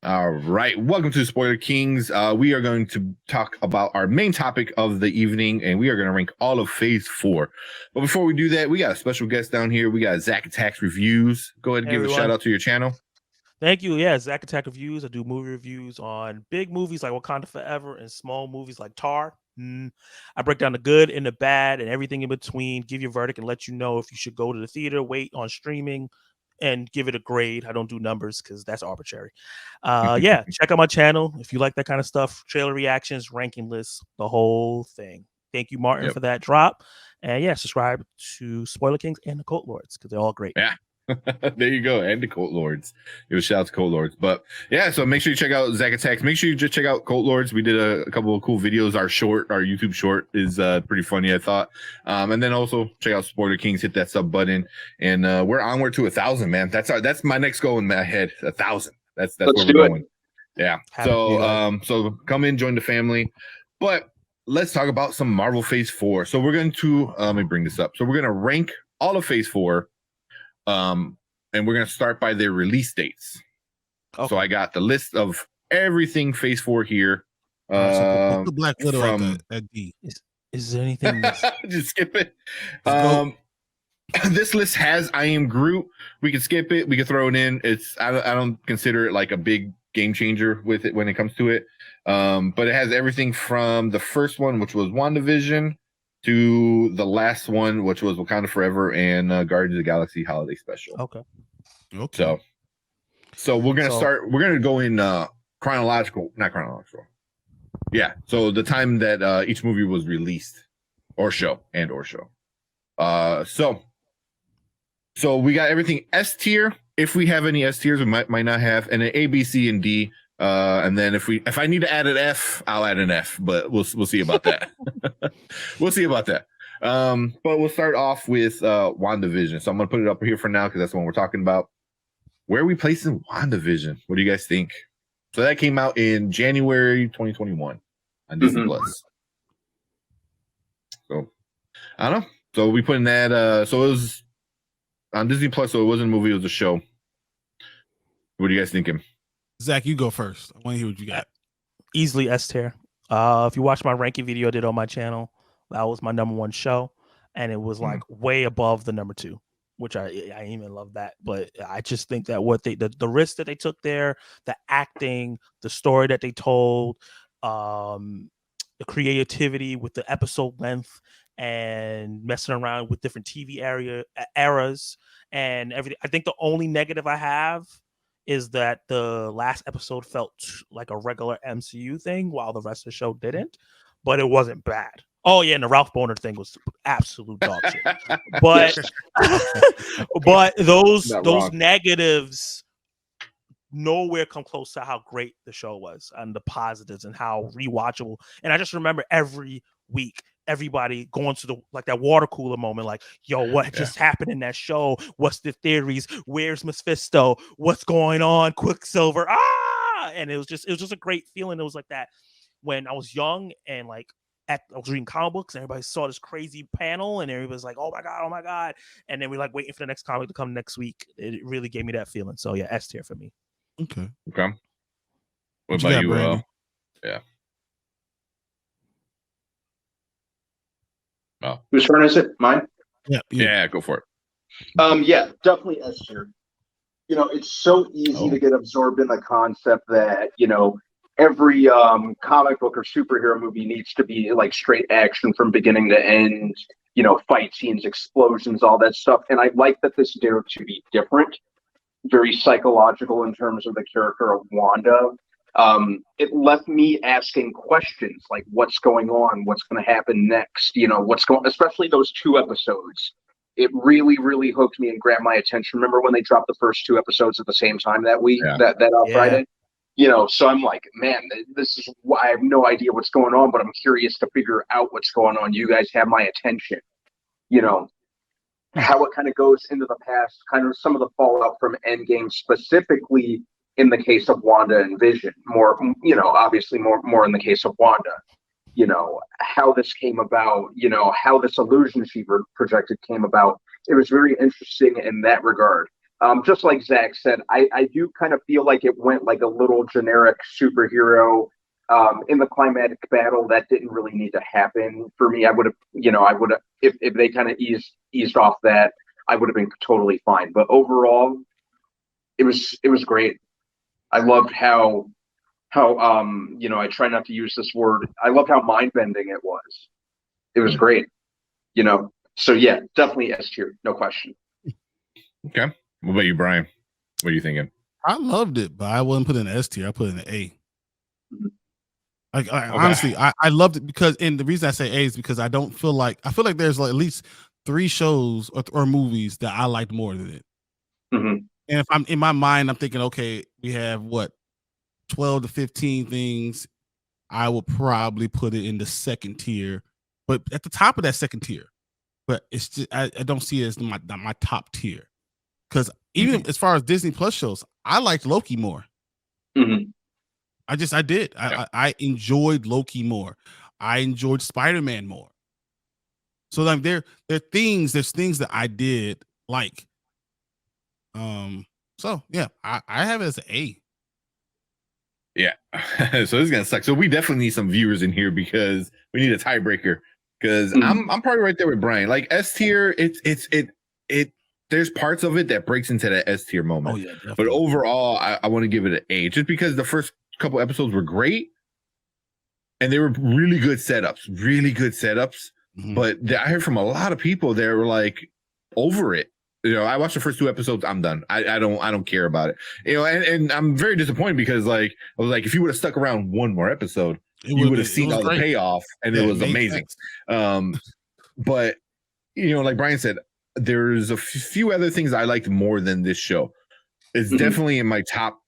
All right, welcome to Spoiler Kings. We are going to talk about our main topic of the evening, and we are going to rank all of Phase 4. But before we do that, we got a special guest down here. We got Zach Attacks Reviews. Go ahead and give a shout out to your channel. Thank you. Yeah, Zach Attack Reviews. I do movie reviews on big movies like Wakanda Forever and small movies like Tar. I break down the good and the bad and everything in between, give you a verdict and let you know if you should go to the theater, wait on streaming, and give it a grade. I don't do numbers because that's arbitrary. Yeah, check out my channel if you like that kind of stuff. Trailer reactions, ranking lists, the whole thing. Thank you, Martin, for that drop. And yeah, subscribe to Spoiler Kings and the Cult Lords because they're all great. Yeah. There you go, and the Cult Lords. It was shout out to Cult Lords. But yeah, so make sure you check out Zach Attacks. Make sure you just check out Cult Lords. We did a couple of cool videos. Our YouTube short is pretty funny, I thought. And then also check out Spoiler Kings. Hit that sub button, and we're onward to 1,000, man. That's my next goal in my head. 1,000. That's where we're going. Yeah. So come in, join the family. But let's talk about some Marvel Phase 4. So we're going to let me bring this up. So we're going to rank all of Phase 4. And we're going to start by their release dates. Okay. So I got the list of everything Phase 4 here. So the Black Widow from at D. Is there anything? Just skip it. This list has I Am Groot. We can skip it. We can throw it in. I don't consider it like a big game changer with it when it comes to it. But it has everything from the first one, which was WandaVision, to the last one, which was Wakanda Forever and Guardians of the Galaxy Holiday Special. Okay. So we're gonna start. We're gonna go in not chronological. Yeah. So the time that each movie was released, or show. So we got everything S tier. If we have any S tiers, we might not have, and then A, B, C, and D. And then if I need to add an F, I'll add an F, but we'll see about that. We'll see about that. But we'll start off with WandaVision. So I'm gonna put it up here for now because that's the one we're talking about. Where are we placing WandaVision? What do you guys think? So that came out in January 2021 on Disney Plus. So I don't know. So we put in that. So it was on Disney Plus. So it wasn't a movie; it was a show. What are you guys thinking? Zach, you go first. I want to hear what you got. Easily S tier. If you watch my ranking video I did on my channel, that was my #1 show, and it was like way above the #2, which I even love that. But I just think that what the risk that they took there, the acting, the story that they told, the creativity with the episode length, and messing around with different TV eras and everything. I think the only negative I have is that the last episode felt like a regular MCU thing while the rest of the show didn't, but it wasn't bad. Oh yeah, and the Ralph Boner thing was absolute dog shit. But but those negatives nowhere come close to how great the show was and the positives and how rewatchable. And I just remember every week everybody going to that water cooler moment, like, yo, what just happened in that show? What's the theories? Where's Mephisto? What's going on? Quicksilver. And it was just a great feeling. It was like that when I was young and I was reading comic books and everybody saw this crazy panel and everybody was like, oh my god. And then we're like waiting for the next comic to come next week. It really gave me that feeling. So yeah, S tier for me. Okay. What about you, Brandon? Yeah. Oh. Whose turn is it? Mine? Yeah, go for it. Yeah, definitely S tier. It's so easy to get absorbed in the concept that, every comic book or superhero movie needs to be like straight action from beginning to end, fight scenes, explosions, all that stuff. And I like that this dared to be different, very psychological in terms of the character of Wanda. It left me asking questions like what's going on, what's going to happen next, what's going, especially those 2 episodes. It really, really hooked me and grabbed my attention. Remember when they dropped the first 2 episodes at the same time that week, that Friday? So I'm like, man, this is why I have no idea what's going on, but I'm curious to figure out what's going on. You guys have my attention, how it kind of goes into the past, kind of some of the fallout from Endgame, specifically in the case of Wanda and Vision, more, obviously more in the case of Wanda, how this came about, how this illusion she projected came about. It was very interesting in that regard. just like Zach said, I do kind of feel like it went like a little generic superhero in the climatic battle. That didn't really need to happen for me. I would have, if they kind of eased off that, I would have been totally fine. But overall, it was great. I loved how I try not to use this word. I loved how mind bending it was. It was great. So yeah, definitely S tier, no question. Okay. What about you, Brian? What are you thinking? I loved it, but I wouldn't put it in S tier. I put it in an A. Like Okay. honestly, I loved it because, and the reason I say A is because I feel like there's like at least 3 shows or movies that I liked more than it. Mm-hmm. And if I'm in my mind, I'm thinking, okay, we have what 12 to 15 things. I will probably put it in the second tier, but at the top of that second tier. But it's just I don't see it as my top tier. Because even as far as Disney Plus shows, I liked Loki more. Mm-hmm. I did. I enjoyed Loki more. I enjoyed Spider-Man more. So like there's things that I did like. So yeah, I have it as an A. Yeah. So this is gonna suck. So we definitely need some viewers in here because we need a tiebreaker. Because I'm probably right there with Brian. Like S tier, it there's parts of it that breaks into that S tier moment. Oh yeah, definitely. But overall, I want to give it an A just because the first couple episodes were great and they were really good setups. Mm-hmm. But I heard from a lot of people that were like over it. I watched the first 2 episodes. I'm done. I don't care about it. And I'm very disappointed because like I was like, if you would have stuck around one more episode, you would have seen all the payoff, and it was amazing. But like Brian said, there's a few other things I liked more than this show. It's definitely in my top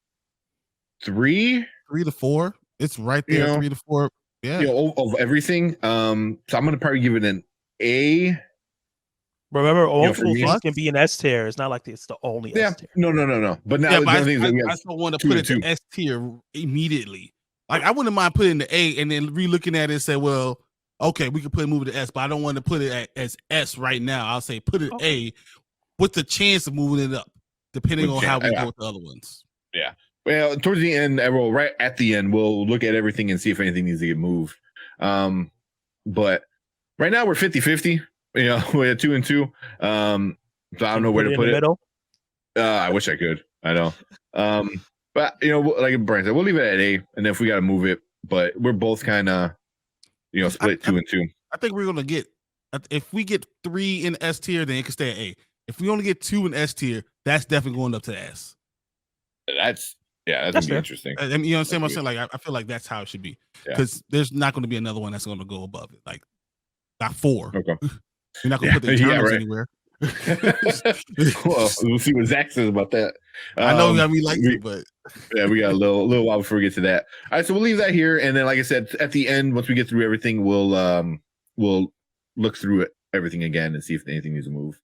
3 to 4. It's right there, 3 to 4. Yeah, of everything. So I'm gonna probably give it an A. Remember, multiple things can be an S tier. It's not like it's the only S tier. No. But now I still want to put it in S tier immediately. Like I wouldn't mind putting the A and then re-looking at it and say, well, okay, we can put a movie to S, but I don't want to put it as S right now. I'll say put it A with the chance of moving it up, depending on how we go with the other ones. Yeah. Well, towards the end, right at the end, we'll look at everything and see if anything needs to get moved. But right now we're 50-50. We're at 2 and 2. So I don't know where to put it. Middle? I wish I could. I know. But like Brian said, we'll leave it at A, and then if we got to move it, but we're both kind of, split 2 and 2. I think we're gonna get, if we get 3 in S tier, then it can stay at A. If we only get 2 in S tier, that's definitely going up to S. That's gonna be interesting. And you know what I'm saying? Like I feel like that's how it should be, because there's not going to be another one that's going to go above it. Like not 4. Okay. You're not going to put the Eternals anywhere. Well, we'll see what Zach says about that. I know he likes it, but we got a little while before we get to that. All right, so we'll leave that here, and then, like I said, at the end, once we get through everything, we'll look through everything again and see if anything needs to move.